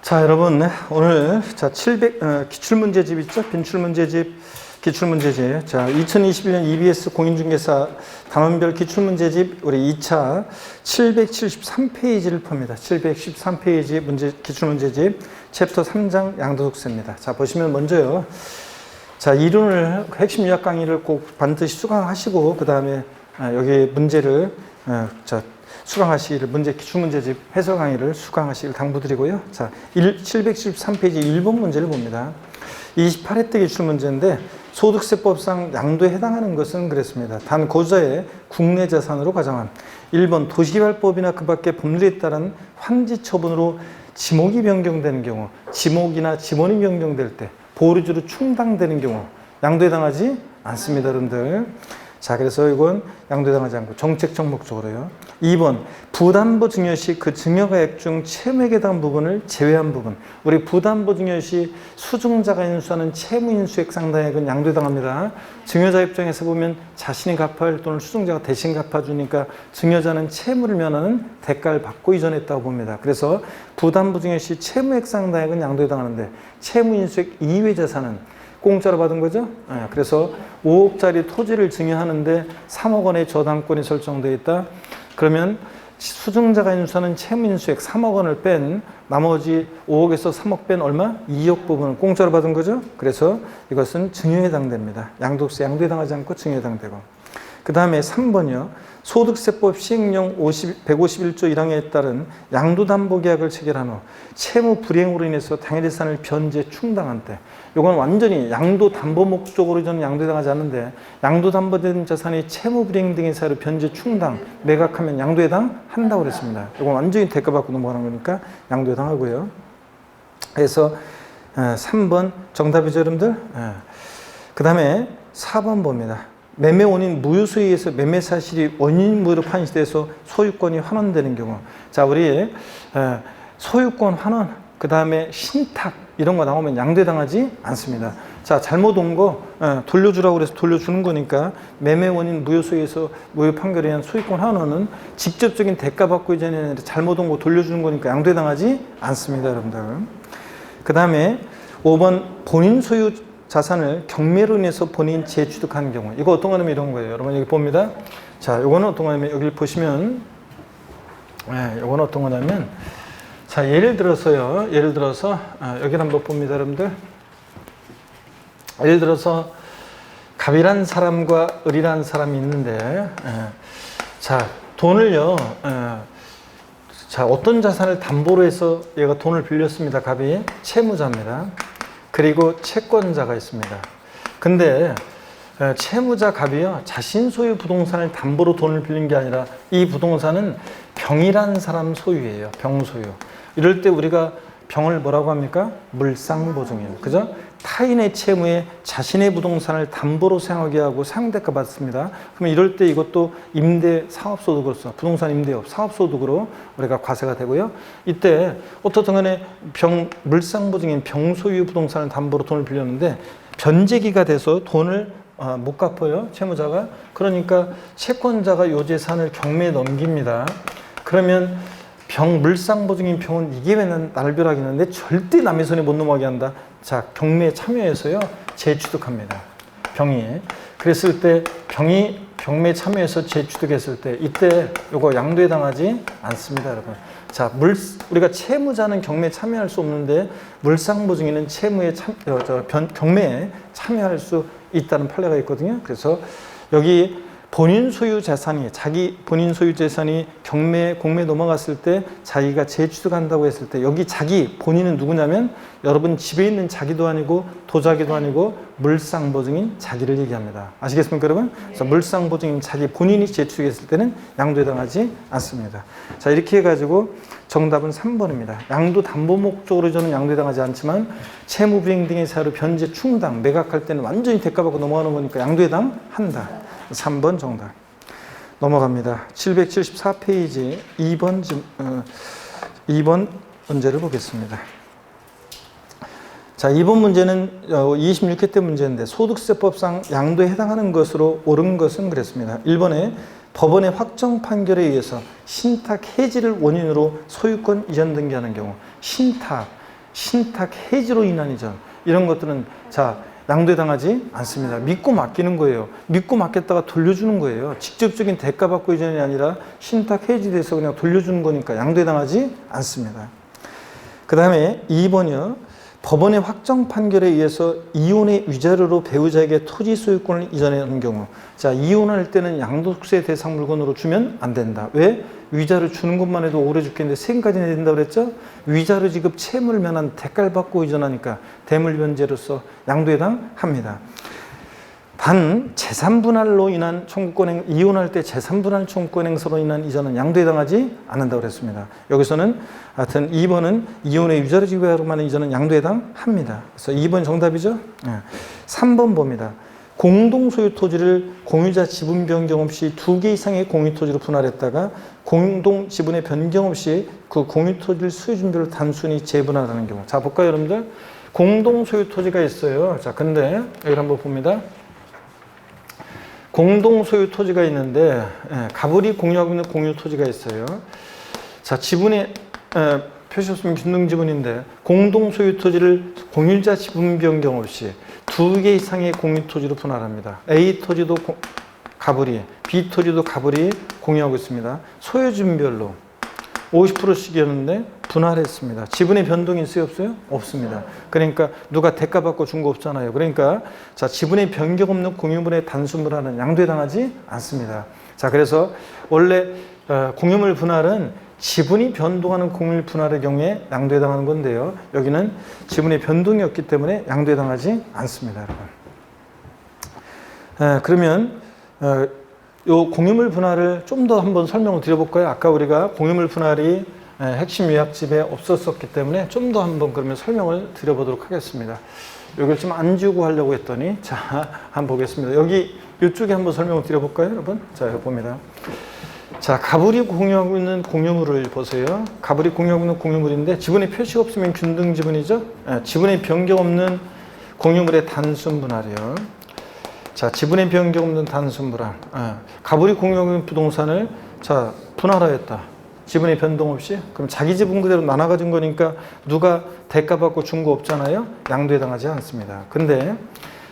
자, 여러분, 오늘 기출문제집 있죠? 기출문제집. 자, 2021년 EBS 공인중개사 단원별 기출문제집 우리 2차 773페이지를 풉니다. 713페이지 기출문제집 챕터 3장 양도속세입니다. 자, 보시면 먼저요. 자, 이론을 핵심 요약 강의를 꼭 반드시 수강하시고 그 다음에 여기 문제를 수강하시기를 기출문제집 해설 강의를 수강하시길 당부드리고요. 자, 773페이지 1번 문제를 봅니다. 28회 때 기출문제인데 소득세법상 양도에 해당하는 것은 그랬습니다. 단 고자의 국내 자산으로 가정한 1번 도시개발법이나 그 밖의 법률에 따른 환지 처분으로 지목이 변경되는 경우, 지목이나 지원이 변경될 때 보류주로 충당되는 경우 양도에 해당하지 않습니다, 여러분들. 자, 그래서 이건 양도에 해당하지 않고 정책적 목적으로요. 2번 부담보 증여 시 그 증여가액 중 채무액에 해당한 부분을 제외한 부분. 우리 부담보 증여 시 수증자가 인수하는 채무 인수액 상당액은 양도에 해당합니다. 증여자 입장에서 보면 자신이 갚아야 할 돈을 수증자가 대신 갚아주니까 증여자는 채무를 면하는 대가를 받고 이전했다고 봅니다. 그래서 부담보 증여 시 채무액 상당액은 양도에 해당하는데 채무 인수액 이외 자산은 공짜로 받은 거죠. 그래서 5억짜리 토지를 증여하는데 3억 원의 저당권이 설정되어 있다. 그러면 수증자가 인수하는 채무 인수액 3억 원을 뺀 나머지 5억에서 3억 뺀 얼마? 2억 부분을 공짜로 받은 거죠. 그래서 이것은 증여에 해당됩니다. 양도세 양도에 해당하지 않고 증여에 해당되고. 그 다음에 3번이요. 소득세법 시행령 151조 1항에 따른 양도담보계약을 체결한 후 채무 불이행으로 인해서 당해재산을 변제 충당한 때, 이건 완전히 양도담보 목적으로 저는 양도에 해당하지 않는데 양도담보된 자산이 채무 불이행 등의 사유로 변제 충당, 매각하면 양도에 해당한다고 그랬습니다. 이건 완전히 대가받고 넘어가는 거니까 양도에 해당하고요. 그래서 3번 정답이죠, 여러분들. 그 다음에 4번 봅니다. 매매 원인 무효수에 의해서 매매 사실이 원인 무효로 판시돼서 소유권이 환원되는 경우. 자, 우리 소유권 환원, 그 다음에 신탁 이런 거 나오면 양도에 해당하지 않습니다. 자, 잘못 온 거 돌려주라고 그래서 돌려주는 거니까 매매 원인 무효수에 의해서 무효 판결에 의한 소유권 환원은 직접적인 대가 받고 이전에 잘못 온 거 돌려주는 거니까 양도에 해당하지 않습니다, 여러분들. 그 다음에 5번 본인 소유 자산을 경매로 인해서 본인 재취득하는 경우. 이거 어떤 거냐면 이런 거예요. 여러분 여기 봅니다. 자, 이거는 어떤 거냐면 여기 보시면 이거는 어떤 거냐면 자, 예를 들어서 여기를 한번 봅니다, 여러분들. 예를 들어서 갑이란 사람과 을이란 사람이 있는데 자, 돈을요. 자, 어떤 자산을 담보로 해서 얘가 돈을 빌렸습니다. 갑이 채무자입니다. 그리고 채권자가 있습니다. 근데 채무자 갑이요, 자신 소유 부동산을 담보로 돈을 빌린 게 아니라 이 부동산은 병이란 사람 소유예요. 병 소유. 이럴 때 우리가 병을 뭐라고 합니까? 물상보증이에요. 그죠? 타인의 채무에 자신의 부동산을 담보로 사용하게 하고 사용대가 받습니다. 그러면 이럴 때 이것도 임대 사업소득으로서 부동산 임대업 사업소득으로 우리가 과세가 되고요. 이때 어떻든 간에 물상보증인 병소유 부동산을 담보로 돈을 빌렸는데 변제기가 돼서 돈을 못 갚아요. 채무자가. 그러니까 채권자가 이 재산을 경매에 넘깁니다. 그러면 물상보증인 병은 이게 왜 나를 벼락이는데 절대 남의 손에 못 넘어가게 한다. 자, 경매에 참여해서요, 재취득합니다. 병이. 그랬을 때 병이 경매에 참여해서 재취득했을 때 이때 요거 양도에 해당하지 않습니다, 여러분. 자, 우리가 채무자는 경매에 참여할 수 없는데 물상보증인은 경매에 참여할 수 있다는 판례가 있거든요. 그래서 여기 본인 소유 재산이 본인 소유 재산이 공매에 넘어갔을 때 자기가 재취득한다고 했을 때 여기 본인은 누구냐면 여러분 집에 있는 자기도 아니고 도자기도 아니고 물상보증인 자기를 얘기합니다. 아시겠습니까, 여러분? 그래서 물상보증인 본인이 재취득했을 때는 양도에 해당하지 않습니다. 자, 이렇게 해가지고 정답은 3번입니다. 양도 담보 목적으로 저는 양도에 해당하지 않지만 채무 불이행 등의 사유로 변제 충당, 매각할 때는 완전히 대가받고 넘어가는 거니까 양도에 해당한다. 3번 정답. 넘어갑니다. 774페이지 2번 문제를 보겠습니다. 자, 2번 문제는 26회 때 문제인데 소득세법상 양도에 해당하는 것으로 옳은 것은 그랬습니다. 1번에 법원의 확정 판결에 의해서 신탁 해지를 원인으로 소유권 이전 등기하는 경우 신탁, 신탁 해지로 인한 이전, 이런 것들은 양도당하지 않습니다. 믿고 맡기는 거예요. 믿고 맡겼다가 돌려주는 거예요. 직접적인 대가받고 이전이 아니라 신탁 해지돼서 그냥 돌려주는 거니까 양도당하지 않습니다. 그 다음에 2번이요. 법원의 확정 판결에 의해서 이혼의 위자료로 배우자에게 토지 소유권을 이전하는 경우, 이혼할 때는 양도세 대상 물건으로 주면 안 된다. 왜? 위자료 주는 것만 해도 오래 죽겠는데 세금까지 내야 된다고 그랬죠? 위자료 지급 채무를 면한 대가를 받고 이전하니까 대물변제로서 양도해당합니다. 단 재산분할로 인한 청구권 이혼할 때 재산분할 청구권 행사로 인한 이전은 양도해당하지 않는다고 그랬습니다. 여기서는 하여튼 2번은 이혼의 위자료 지급으로만 이전은 양도해당합니다. 그래서 2번 정답이죠. 3번 봅니다. 공동소유 토지를 공유자 지분 변경 없이 2개 이상의 공유토지로 분할했다가 공동 지분의 변경 없이 그 공유토지를 소유준비를 단순히 재분할하는 경우. 볼까요, 여러분들? 공동소유 토지가 있어요. 근데 여기 한번 봅니다. 공동소유 토지가 있는데 가불이 공유하고 있는 공유토지가 있어요. 지분에 표시 없으면 균등지분인데 공동소유 토지를 공유자 지분 변경 없이 2개 이상의 공유토지로 분할합니다. A 토지도 가불이, B 토지도 가불이 공유하고 있습니다. 소유주별로 50%씩이었는데 분할했습니다. 지분의 변동이 있어요, 없어요? 없습니다. 그러니까 누가 대가 받고 준 거 없잖아요. 그러니까 지분의 변경 없는 공유물의 단순분할은 양도해당하지 않습니다. 그래서 원래 공유물 분할은 지분이 변동하는 공유물 분할의 경우에 양도해당하는 건데요. 여기는 지분의 변동이 없기 때문에 양도해당하지 않습니다, 여러분. 그러면 요 공유물 분할을 좀 더 한번 설명을 드려볼까요? 아까 우리가 공유물 분할이 핵심 요약집에 없었었기 때문에 좀 더 한번 그러면 설명을 드려보도록 하겠습니다. 여기를 좀 안 주고 하려고 했더니 한번 보겠습니다. 여기 이쪽에 한번 설명을 드려볼까요, 여러분? 여기 봅니다. 가불이 공유하고 있는 공유물을 보세요. 가불이 공유하고 있는 공유물인데 지분의 표시가 없으면 균등 지분이죠. 지분의 변경 없는 공유물의 단순 분할이요. 지분의 변경 없는 단순 분할. 가불이 공유하고 있는 부동산을 분할하였다. 지분의 변동 없이. 그럼 자기 지분 그대로 나눠 가진 거니까 누가 대가 받고 준 거 없잖아요. 양도해당하지 않습니다. 근데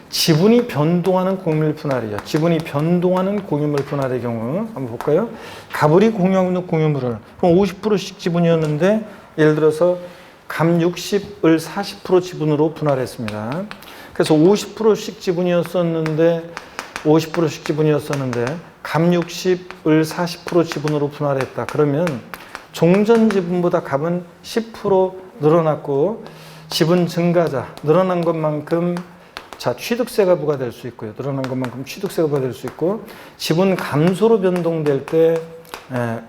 지분이 변동하는 공유물 분할이죠. 지분이 변동하는 공유물 분할의 경우 한번 볼까요? 가불이 공유하고 있는 공유물을 50%씩 지분이었는데 예를 들어서 감 60을 40% 지분으로 분할했습니다. 그래서 50%씩 지분이었었는데 감 60을 40% 지분으로 분할했다. 그러면 종전 지분보다 값은 10% 늘어났고 지분 증가자 늘어난 것만큼 취득세가 부과될 수 있고요. 늘어난 것만큼 취득세가 부과될 수 있고 지분 감소로 변동될 때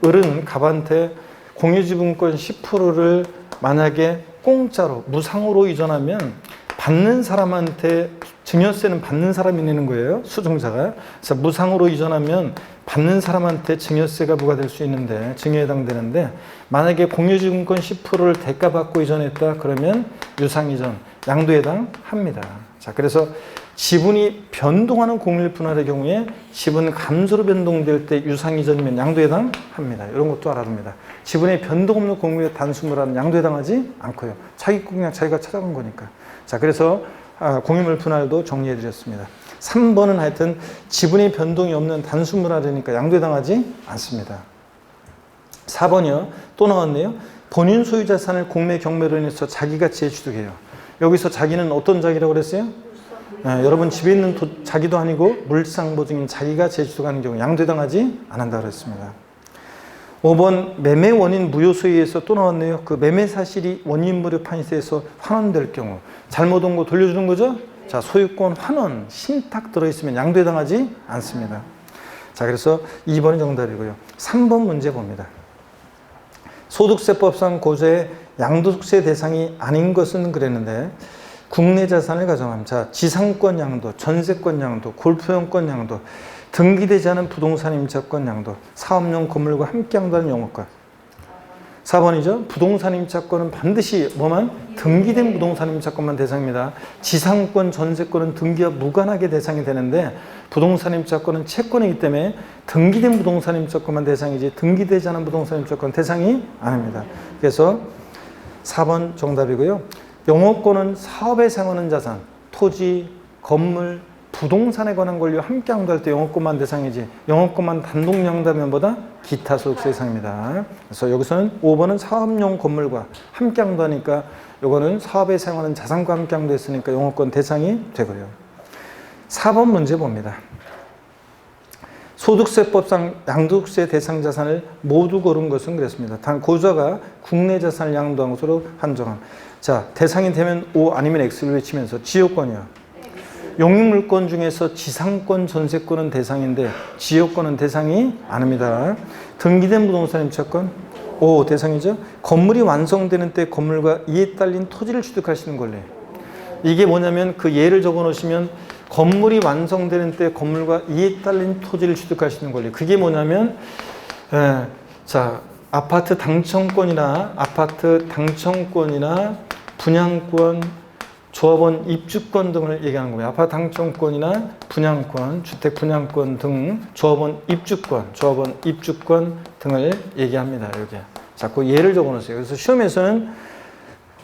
을은 갑한테 공유지분권 10%를 만약에 공짜로 무상으로 이전하면 받는 사람한테 증여세는 받는 사람이 내는 거예요. 수증자가. 그래서 무상으로 이전하면 받는 사람한테 증여세가 부과될 수 있는데 증여에 해당되는데 만약에 공유지분권 10%를 대가받고 이전했다 그러면 유상이전 양도에 해당합니다. 그래서 지분이 변동하는 공유물 분할의 경우에 지분 감소로 변동될 때 유상이전이면 양도에 해당합니다. 이런 것도 알아둡니다. 지분의 변동 없는 공유의 단순물은 양도에 해당하지 않고요. 자기 그냥 자기가 찾아간 거니까. 그래서 공유물 분할도 정리해 드렸습니다. 3번은 하여튼 지분의 변동이 없는 단순물이니까 양도에 해당하지 않습니다. 4번이요. 또 나왔네요. 본인 소유 자산을 공매 경매로 인해서 자기가 재취득해요. 여기서 자기는 어떤 자기라고 그랬어요? 여러분 집에 있는 자기도 아니고 물상보증인 자기가 재취득하는 경우 양도해당하지 않는다고 그랬습니다. 5번 매매 원인 무효소에 의해서 또 나왔네요. 그 매매 사실이 원인 무효 판시에서 환원될 경우 잘못 온 거 돌려주는 거죠? 소유권 환원, 신탁 들어있으면 양도해당하지 않습니다. 그래서 2번이 정답이고요. 3번 문제 봅니다. 소득세법상 고조의 양도세 대상이 아닌 것은 그랬는데 국내 자산을 가정함. 지상권 양도, 전세권 양도, 골프용권 양도, 등기되지 않은 부동산 임차권 양도, 사업용 건물과 함께 양도하는 용어권. 4번이죠. 부동산 임차권은 반드시 등기된 부동산 임차권만 대상입니다. 지상권, 전세권은 등기와 무관하게 대상이 되는데 부동산 임차권은 채권이기 때문에 등기된 부동산 임차권만 대상이지 등기되지 않은 부동산 임차권 대상이 아닙니다. 그래서 4번 정답이고요. 영어권은 사업에 사용하는 자산, 토지, 건물, 부동산에 관한 권리와 함께 양도할 때 영어권만 대상이지 영어권만 단독 양도하면 보다 기타 소득세 대상입니다. 그래서 여기서는 5번은 사업용 건물과 함께 양도하니까 이거는 사업에 사용하는 자산과 함께 양도했으니까 영어권 대상이 되고요. 4번 문제 봅니다. 소득세법상 양도세 대상 자산을 모두 고른 것은 그랬습니다. 단 고자가 국내 자산을 양도한 것으로 한정함. 자, 대상이 되면 O 아니면 X를 외치면서 지역권이요. 용익물권 중에서 지상권, 전세권은 대상인데 지역권은 대상이 아닙니다. 등기된 부동산 임차권 O 대상이죠. 건물이 완성되는 때 건물과 이에 딸린 토지를 취득할 수 있는 권리. 이게 뭐냐면 그 예를 적어 놓으시면 건물이 완성되는 때 건물과 이에 딸린 토지를 취득할 수 있는 권리. 그게 뭐냐면 자, 아파트 당첨권이나 분양권, 조합원 입주권 등을 얘기하는 거예요. 아파트 당첨권이나 분양권, 주택 분양권 등 조합원 입주권 등을 얘기합니다. 여기. 자, 그 예를 적어 놓으세요. 그래서 시험에서는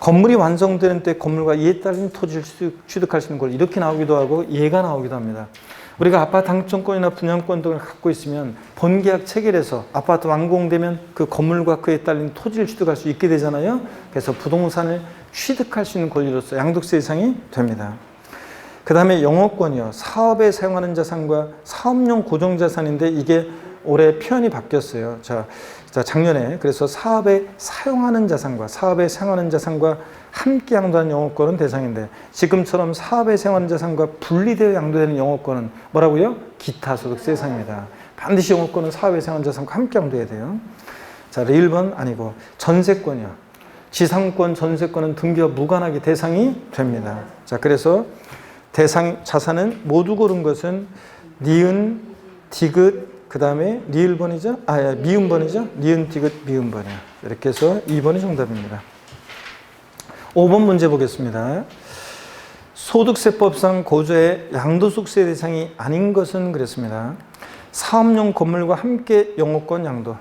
건물이 완성되는 때 건물과 이에 따른 토지를 취득할 수 있는 걸 이렇게 나오기도 하고 얘가 나오기도 합니다. 우리가 아파트 당첨권이나 분양권 등을 갖고 있으면 본계약 체결해서 아파트 완공되면 그 건물과 그에 딸린 토지를 취득할 수 있게 되잖아요. 그래서 부동산을 취득할 수 있는 권리로서 양도세 대상이 됩니다. 그 다음에 영어권이요. 사업에 사용하는 자산과 사업용 고정자산인데 이게 올해 표현이 바뀌었어요. 자, 작년에 그래서 사업에 사용하는 자산과 함께 양도하는 영어권은 대상인데 지금처럼 사업에 사용하는 자산과 분리되어 양도되는 영어권은 뭐라고요? 기타 소득세 대상입니다. 반드시 영어권은 사업에 사용하는 자산과 함께 양도해야 돼요. 자, 1번 아니고 전세권이요. 지상권, 전세권은 등기와 무관하게 대상이 됩니다. 자, 그래서 대상 자산은 모두 고른 것은 니은, 디귿, 그 다음에 리을번이죠? 미음번이죠? 니은, 디귿, 미음번이요. 이렇게 해서 2번이 정답입니다. 5번 문제 보겠습니다. 소득세법상 고조의 양도소득세 대상이 아닌 것은 그랬습니다. 사업용 건물과 함께 영어권 양도.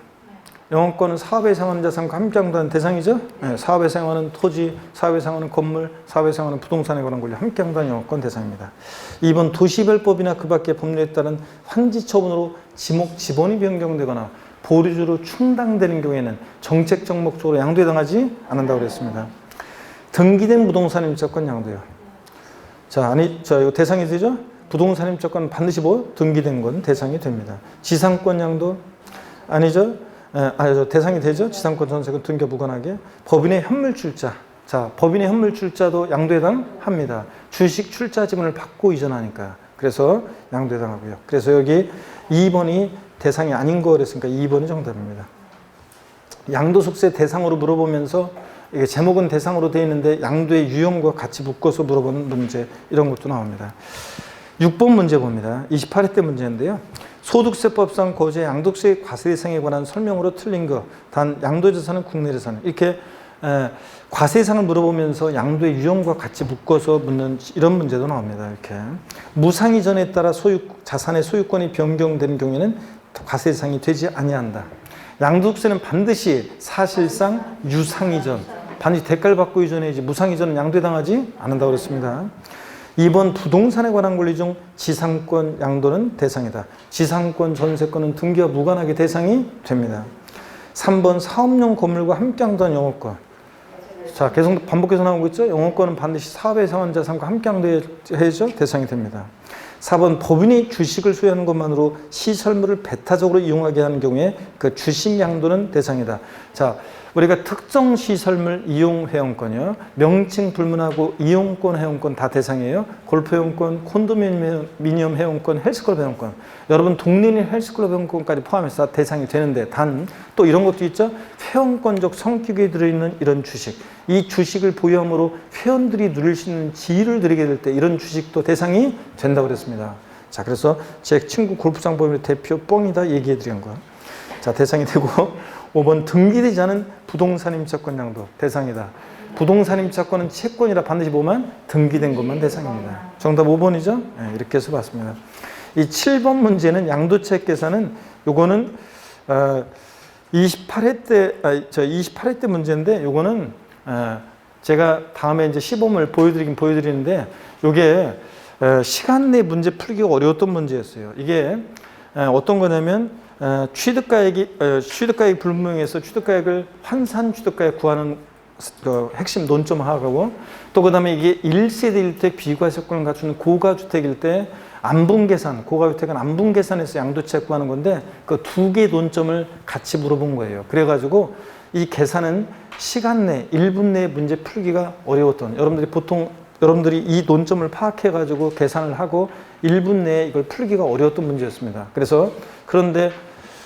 영어권은 사업에 사용하는 자산과 함께 양도하는 대상이죠. 네, 사업에 사용하는 토지, 사업에 사용하는 건물, 사업에 사용하는 부동산에 관한 권리 함께 양도하는 영어권 대상입니다. 2번 도시별법이나 그 밖의 법률에 따른 환지 처분으로 지목지번이 변경되거나 보류주로 충당되는 경우에는 정책적 목적으로 양도해당하지 않는다고 그랬습니다. 등기된 부동산 임차권 양도요. 자, 이거 대상이 되죠? 부동산 임차권은 반드시 등기된 건 대상이 됩니다. 지상권 양도 아니죠? 대상이 되죠? 지상권 전세권 등기와 무관하게. 법인의 현물 출자. 자, 법인의 현물 출자도 양도해당합니다. 주식 출자 지분을 받고 이전하니까. 그래서 양도해당하고요. 그래서 여기 2번이 대상이 아닌 거 그랬으니까 2번이 정답입니다. 양도소득세 대상으로 물어보면서 이게 제목은 대상으로 되어 있는데 양도의 유형과 같이 묶어서 물어보는 문제 이런 것도 나옵니다. 6번 문제 봅니다. 28회 때 문제인데요. 소득세법상 고지의 양도세 과세 대상에 관한 설명으로 틀린 것. 단 양도자산은 국내자산. 이렇게 과세 대상을 물어보면서 양도의 유형과 같이 묶어서 묻는 이런 문제도 나옵니다. 이렇게 무상 이전에 따라 자산의 소유권이 변경되는 경우에는 과세 대상이 되지 아니한다. 양도세는 반드시 사실상 유상 이전, 반드시 대가를 받고 이전해야지 무상 이전은 양도해당하지 않는다고 그랬습니다. 2번 부동산에 관한 권리 중 지상권 양도는 대상이다. 지상권, 전세권은 등기와 무관하게 대상이 됩니다. 3번 사업용 건물과 함께 양도한 영어권. 자, 계속 반복해서 나오고 있죠? 영어권은 반드시 사업에 사용하는 자산과 함께 양도해야죠? 대상이 됩니다. 4번 법인이 주식을 소유하는 것만으로 시설물을 배타적으로 이용하게 하는 경우에 그 주식 양도는 대상이다. 자, 우리가 특정 시설물 이용 회원권이요. 명칭 불문하고 이용권 회원권 다 대상이에요. 골프 회원권, 콘도미니엄 회원권, 헬스클럽 회원권. 여러분 동네인 헬스클럽 회원권까지 포함해서 대상이 되는데 단 또 이런 것도 있죠. 회원권적 성격이 들어있는 이런 주식. 이 주식을 보유함으로 회원들이 누릴 수 있는 지위를 누리게 될 때 이런 주식도 대상이 된다고 그랬습니다. 자, 그래서 제 친구 골프장 법인의 대표 뻥이다 얘기해 드린 거. 자, 대상이 되고 5번 등기되지 않은 부동산 임차권 양도 대상이다. 부동산 임차권은 채권이라 반드시 보면 등기된 것만 대상입니다. 정답 5번이죠? 네, 이렇게 해서 봤습니다. 이 7번 문제는 양도채 계산은 요거는 28회 때 문제인데 요거는 제가 다음에 이제 시범을 보여드리긴 보여드리는데, 이게 시간 내 문제 풀기가 어려웠던 문제였어요. 이게 어떤 거냐면 취득가액이 불분명해서 취득가액을 환산 취득가액 구하는 핵심 논점하고, 또 그다음에 이게 1세대일 때 비과세권을 갖추는 고가주택일 때 안분계산, 고가주택은 안분계산에서 양도채 구하는 건데, 그 두 개 논점을 같이 물어본 거예요. 그래가지고 이 계산은 시간 내 1분 내에 문제 풀기가 어려웠던, 여러분들이 이 논점을 파악해가지고 계산을 하고 1분 내에 이걸 풀기가 어려웠던 문제였습니다. 그런데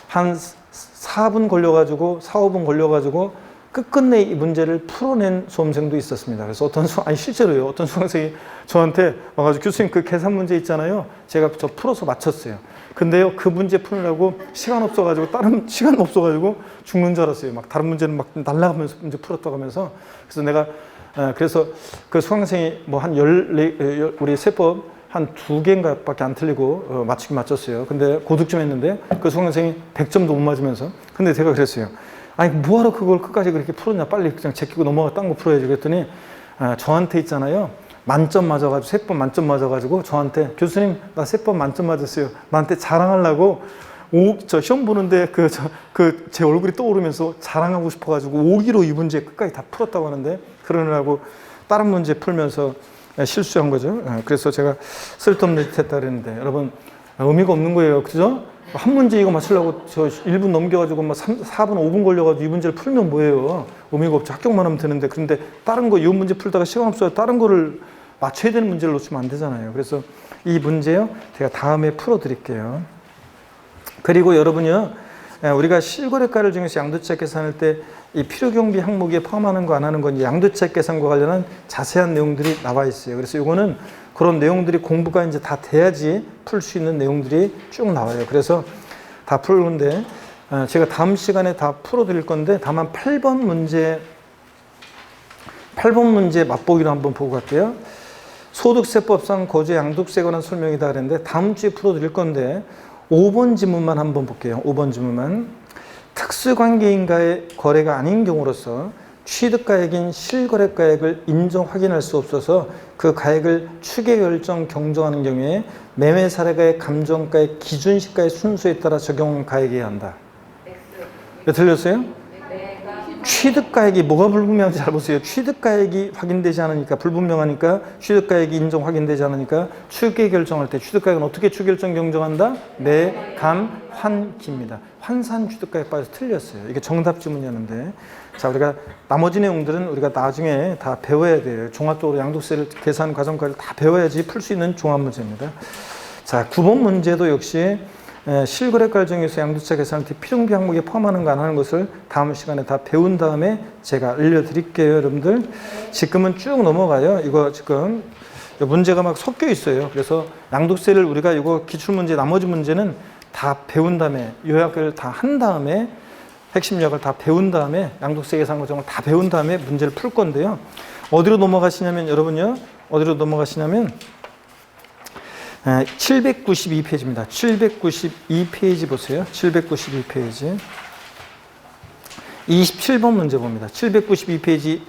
한 4분 걸려가지고 4, 5분 걸려가지고 끝끝내 이 문제를 풀어낸 수험생도 있었습니다. 그래서 실제로요, 어떤 수험생이 저한테 와가지고 교수님 그 계산 문제 있잖아요. 제가 풀어서 맞췄어요. 근데요, 그 문제 푸느라고 시간 없어가지고 죽는 줄 알았어요. 막 다른 문제는 막 날아가면서 문제 풀었다고 하면서. 그래서 그 수강생이 뭐 한 우리 세법 한 2개인가 밖에 안 틀리고 맞추긴 맞췄어요. 근데 고득점 했는데 그 수강생이 100점도 못 맞으면서. 근데 제가 그랬어요. 아니, 뭐하러 그걸 끝까지 그렇게 풀었냐. 빨리 그냥 제끼고 넘어가 딴 거 풀어야지. 그랬더니 저한테 있잖아요. 만점 맞아가지고, 세법 만점 맞아가지고 저한테 교수님 나 세법 만점 맞았어요. 나한테 자랑하려고 저 시험 보는데 제 얼굴이 떠오르면서 자랑하고 싶어가지고 5기로 이 문제 끝까지 다 풀었다고 하는데, 그러느라고 다른 문제 풀면서 실수한 거죠. 그래서 제가 쓸데없는 짓 했다 그랬는데, 여러분 의미가 없는 거예요. 그죠? 한 문제 이거 맞추려고 저 1분 넘겨가지고 막 4분, 5분 걸려가지고 이 문제를 풀면 뭐예요? 의미가 없죠. 합격만 하면 되는데. 그런데 다른 거, 이 문제 풀다가 시간 없어요. 다른 거를 맞춰야 되는 문제를 놓치면 안 되잖아요. 그래서 이 문제요, 제가 다음에 풀어드릴게요. 그리고 여러분요, 우리가 실거래가를 중에서 양도채 계산할 때 이 필요경비 항목에 포함하는 거 안 하는 건 양도채 계산과 관련한 자세한 내용들이 나와 있어요. 그래서 이거는 그런 내용들이 공부가 이제 다 돼야지 풀 수 있는 내용들이 쭉 나와요. 그래서 다 풀는데 제가 다음 시간에 다 풀어드릴 건데, 다만 8번 문제 맛보기로 한번 보고 갈게요. 소득세법상 거주 양도세에 관한 설명이다 그랬는데 다음 주에 풀어드릴 건데 5번 지문만 한번 볼게요. 5번 지문만. 특수관계인과의 거래가 아닌 경우로서 취득가액인 실거래가액을 인정 확인할 수 없어서 그 가액을 추계 결정 경정하는 경우에 매매 사례가의 감정가의 기준시가의 순수에 따라 적용 가액이어야 한다. 네, 들렸어요? 취득가액이 뭐가 불분명한지 잘 보세요. 취득가액이 확인되지 않으니까, 불분명하니까, 취득가액이 인정 확인되지 않으니까 추계 결정할 때 취득가액은 어떻게 추계 결정 경정한다? 매, 감, 환, 기입니다. 환산 취득가액 빠져서 틀렸어요. 이게 정답 지문이었는데, 자, 우리가 나머지 내용들은 우리가 나중에 다 배워야 돼요. 종합적으로 양도세를 계산 과정까지 다 배워야지 풀 수 있는 종합 문제입니다. 자, 9번 문제도 역시 실거래가를 정해서 양도세 계산할 때 필요경비 항목에 포함하는 거 안 하는 것을 다음 시간에 다 배운 다음에 제가 알려드릴게요, 여러분들. 지금은 쭉 넘어가요. 이거 지금 문제가 막 섞여 있어요. 그래서 양도세를 우리가 이거 기출문제, 나머지 문제는 다 배운 다음에, 요약을 다 한 다음에, 핵심 요약을 다 배운 다음에, 양도세 계산 과정을 다 배운 다음에 문제를 풀 건데요. 어디로 넘어가시냐면, 여러분요, 어디로 넘어가시냐면 792페이지입니다. 792페이지 보세요. 792페이지. 27번 문제 봅니다. 792페이지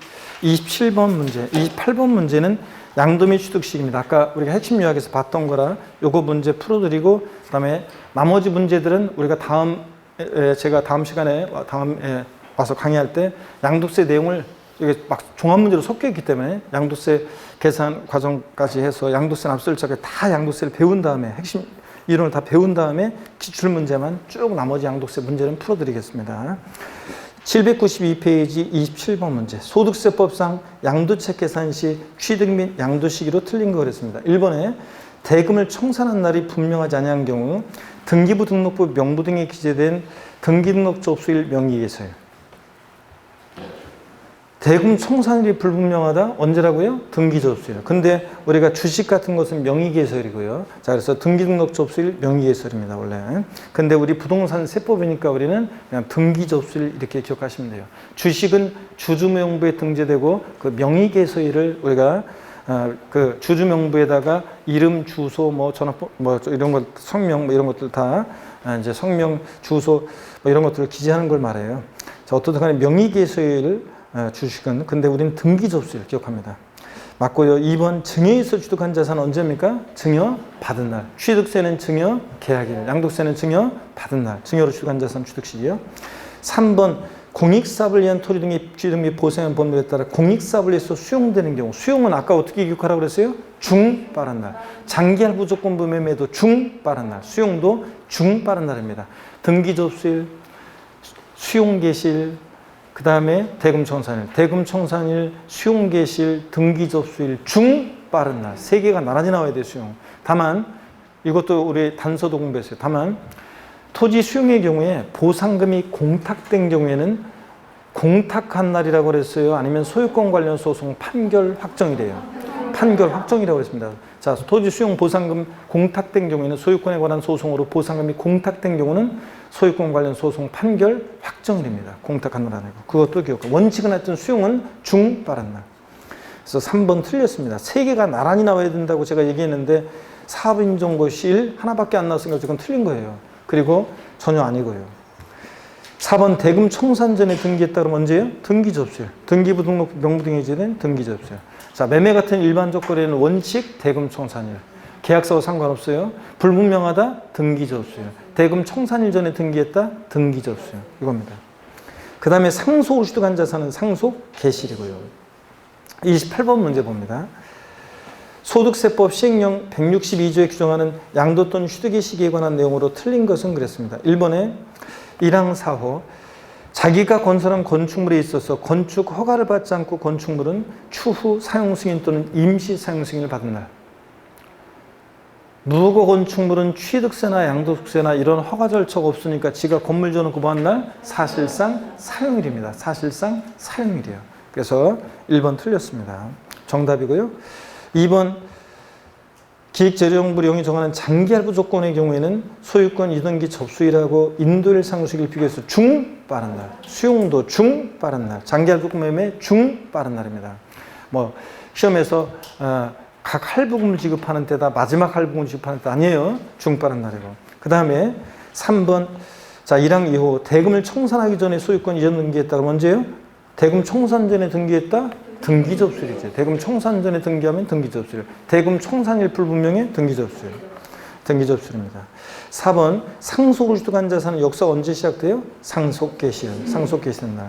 27번 문제. 28번 문제는 양도 및 취득식입니다. 아까 우리가 핵심 요약에서 봤던 거라 요거 문제 풀어드리고, 그 다음에 나머지 문제들은 우리가 제가 다음 시간에 와서 강의할 때 양도세 내용을 이게 막 종합 문제로 섞여 있기 때문에 양도세 계산 과정까지 해서 양도세 납세일자까지 다 양도세를 배운 다음에, 핵심 이론을 다 배운 다음에 기출 문제만 쭉 나머지 양도세 문제는 풀어드리겠습니다. 792페이지 27번 문제. 소득세법상 양도채 계산 시 취득 및 양도 시기로 틀린 거 그랬습니다. 1번에 대금을 청산한 날이 분명하지 아니한 경우 등기부 등록부 명부 등에 기재된 등기등록 접수일 명의에서요. 대금 청산일이 불분명하다? 언제라고요? 등기 접수일. 근데 우리가 주식 같은 것은 명의개설이고요. 자, 그래서 등기등록 접수일 명의개설입니다, 원래. 근데 우리 부동산 세법이니까 우리는 그냥 등기 접수일 이렇게 기억하시면 돼요. 주식은 주주명부에 등재되고 그 명의개설일을 우리가 그 주주명부에다가 이름, 주소, 뭐 전화번호, 뭐 이런 것, 성명, 뭐 이런 것들 다 이제 성명, 주소, 뭐 이런 것들을 기재하는 걸 말해요. 자, 어떻든 간에 명의개설일을 주식은. 근데 우리는 등기 접수일 기억합니다. 맞고요. 2번 증여에서 취득한 자산은 언제입니까? 증여 받은 날. 취득세는 증여 계약일, 양도세는 증여 받은 날. 증여로 취득한 자산 취득시기요. 3번 공익사업을 위한 토지 등의 취득 및 보상한 법률에 따라 공익사업을 위해서 수용되는 경우. 수용은 아까 어떻게 기억하라고 그랬어요? 중 빠른 날. 장기할 무조건부 매매도 중 빠른 날. 수용도 중 빠른 날입니다. 등기 접수일, 수용 개시일, 그 다음에 대금 청산일, 대금 청산일, 수용 개시일, 등기 접수일, 중 빠른 날. 세 개가 나란히 나와야 돼요, 수용. 다만 이것도 우리 단서도 공부했어요. 다만 토지 수용의 경우에 보상금이 공탁된 경우에는 공탁한 날이라고 그랬어요? 아니면 소유권 관련 소송 판결 확정이래요. 판결 확정이라고 했습니다. 자, 토지 수용 보상금 공탁된 경우에는 소유권에 관한 소송으로 보상금이 공탁된 경우는 소유권 관련 소송 판결 확정일입니다. 공탁한 날 아니고. 그것도 기억하고. 원칙은 하여튼 수용은 중 빠른 날. 그래서 3번 틀렸습니다. 세 개가 나란히 나와야 된다고 제가 얘기했는데 사업인정고시 1 하나밖에 안 나왔으니까 지금 틀린 거예요. 그리고 전혀 아니고요. 4번 대금 청산 전에 등기했다 그러면 언제예요? 등기 접수일. 등기부 등록 명부 등에 제된 등기 접수일. 자, 매매 같은 일반적 거래는 원칙 대금 청산일. 계약서와 상관없어요. 불분명하다 등기 접수일. 대금 청산일 전에 등기했다 등기 접수일. 이겁니다. 그 다음에 상속을 취득한 자산은 상속 개시일이고요. 28번 문제 봅니다. 소득세법 시행령 162조에 규정하는 양도 또는 취득의 시기에 관한 내용으로 틀린 것은 그랬습니다. 1번에 1항 4호 자기가 건설한 건축물에 있어서 건축 허가를 받지 않고 건축물은 추후 사용 승인 또는 임시 사용 승인을 받은 날. 무허가 건축물은 취득세나 양도세나 이런 허가 절차가 없으니까 지가 건물 지어놓고 뭐 한 날? 사실상 사용일입니다. 사실상 사용일이에요. 그래서 1번 틀렸습니다. 정답이고요. 2번 기획재정부령이 정하는 장기할부 조건의 경우에는 소유권 이등기 접수일하고 인도일 상속일 비교해서 중 빠른 날, 수용도 중 빠른 날, 장기할부 매매 중 빠른 날입니다. 뭐 시험에서 각 할부금을 지급하는 때다 마지막 할부금을 지급하는 때 아니에요. 중 빠른 날이고. 그 다음에 3번 자 1항 2호 대금을 청산하기 전에 소유권 이전 등기했다 그러면 언제예요? 대금 청산 전에 등기했다? 등기 접수일이죠. 대금 청산 전에 등기하면 등기 접수일. 대금 청산일 불분명해 등기 접수일. 등기 접수일입니다. 4번 상속을 취득한 자산은 역사가 언제 시작돼요? 상속 개시일. 상속 개시일 날.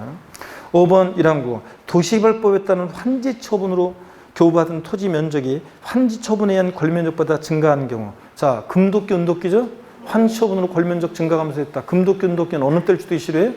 5번 1항9 도시개발법에 따른 환지 처분으로 교부받은 토지 면적이 환지 처분에 의한 권리면적보다 증가하는 경우. 자, 금도기, 은도기죠? 환지 처분으로 권리면적 증가하면서 했다. 금도기, 은도기는 어느 때를 취득이 싫어요?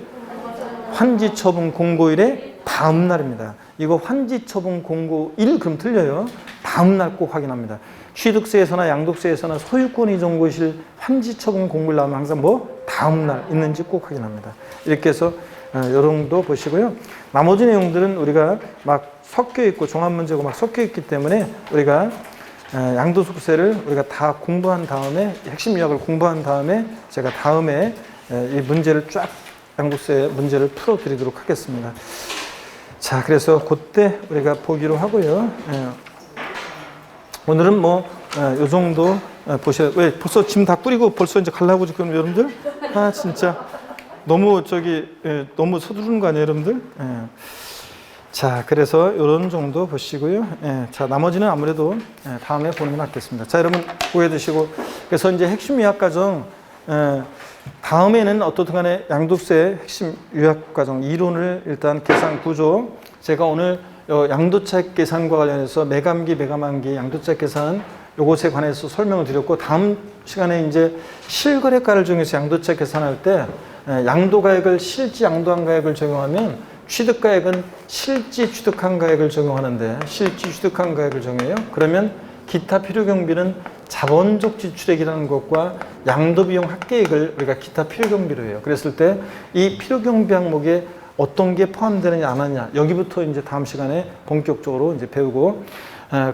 환지 처분 공고일의 다음 날입니다. 이거 환지 처분 공고일 그럼 틀려요. 다음 날 꼭 확인합니다. 취득세에서나 양도세에서나 소유권 이전 고실 환지 처분 공고일 나오면 항상 뭐 다음 날 있는지 꼭 확인합니다. 이렇게 해서 이 정도 보시고요. 나머지 내용들은 우리가 막 섞여 있고 종합 문제고 막 섞여 있기 때문에 우리가 양도소득세를 우리가 다 공부한 다음에 핵심 요약을 공부한 다음에 제가 다음에 이 문제를 쫙 양도세 문제를 풀어드리도록 하겠습니다. 자, 그래서 그때 우리가 보기로 하고요. 오늘은 뭐 요 정도 보셔야. 왜 벌써 짐 다 꾸리고 벌써 이제 가려고 지금 여러분들? 아 진짜 너무 너무 서두르는 거 아니에요, 여러분들? 자, 그래서 이런 정도 보시고요. 자, 나머지는 아무래도 다음에 보는 게 낫겠습니다. 자, 여러분 구해 두시고 그래서 이제 핵심 요약 과정. 다음에는 어떻든 간에 양도세 핵심 요약 과정 이론을 일단 계산 구조 제가 오늘 양도차익 계산과 관련해서 매감기, 매감한기 양도차익 계산 요것에 관해서 설명을 드렸고 다음 시간에 이제 실거래가를 정해서 양도차익 계산할 때 양도가액을 실지 양도한 가액을 적용하면 취득가액은 실지 취득한 가액을 적용하는데 실지 취득한 가액을 정해요. 그러면 기타 필요경비는 자본적 지출액이라는 것과 양도비용 합계액을 우리가 기타 필요경비로 해요. 그랬을 때 이 필요경비 항목에 어떤 게 포함되느냐 안 하느냐 여기부터 이제 다음 시간에 본격적으로 이제 배우고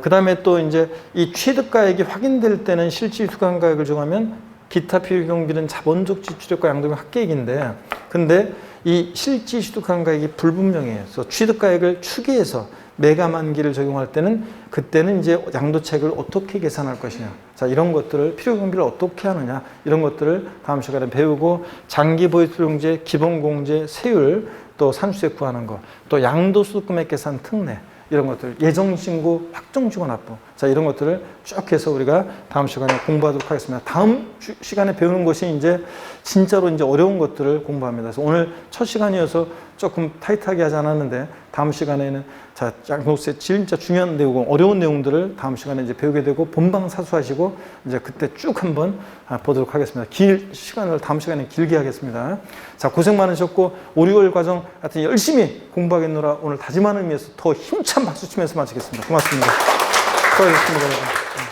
그 다음에 또 이제 이 취득가액이 확인될 때는 실지 취득한 가액을 정하면 기타 필요경비는 자본적 지출액과 양도비용 합계액인데 근데 이 실지 취득한 가액이 불분명해요. 그래서 취득가액을 추계해서 매감한기를 적용할 때는 그때는 이제 양도차익을 어떻게 계산할 것이냐. 자, 이런 것들을 필요경비를 어떻게 하느냐. 이런 것들을 다음 시간에 배우고 장기보유비용제, 기본공제, 세율 또 산수세 구하는 거, 또 양도소득 금액 계산 특례, 이런 것들, 예정신고, 확정주거 납부. 자, 이런 것들을 쭉 해서 우리가 다음 시간에 공부하도록 하겠습니다. 다음 시간에 배우는 것이 이제 진짜로 이제 어려운 것들을 공부합니다. 그래서 오늘 첫 시간이어서 조금 타이트하게 하지 않았는데 다음 시간에는 자, 양도세 진짜 중요한 내용, 어려운 내용들을 다음 시간에 이제 배우게 되고 본방사수하시고 이제 그때 쭉 한번 보도록 하겠습니다. 시간을 다음 시간에 길게 하겠습니다. 자, 고생 많으셨고 5, 6월 과정 하여튼 열심히 공부하겠노라 오늘 다짐하는 의미에서 더 힘찬 박수 치면서 마치겠습니다. 고맙습니다. 수고하셨습니다, 여러분.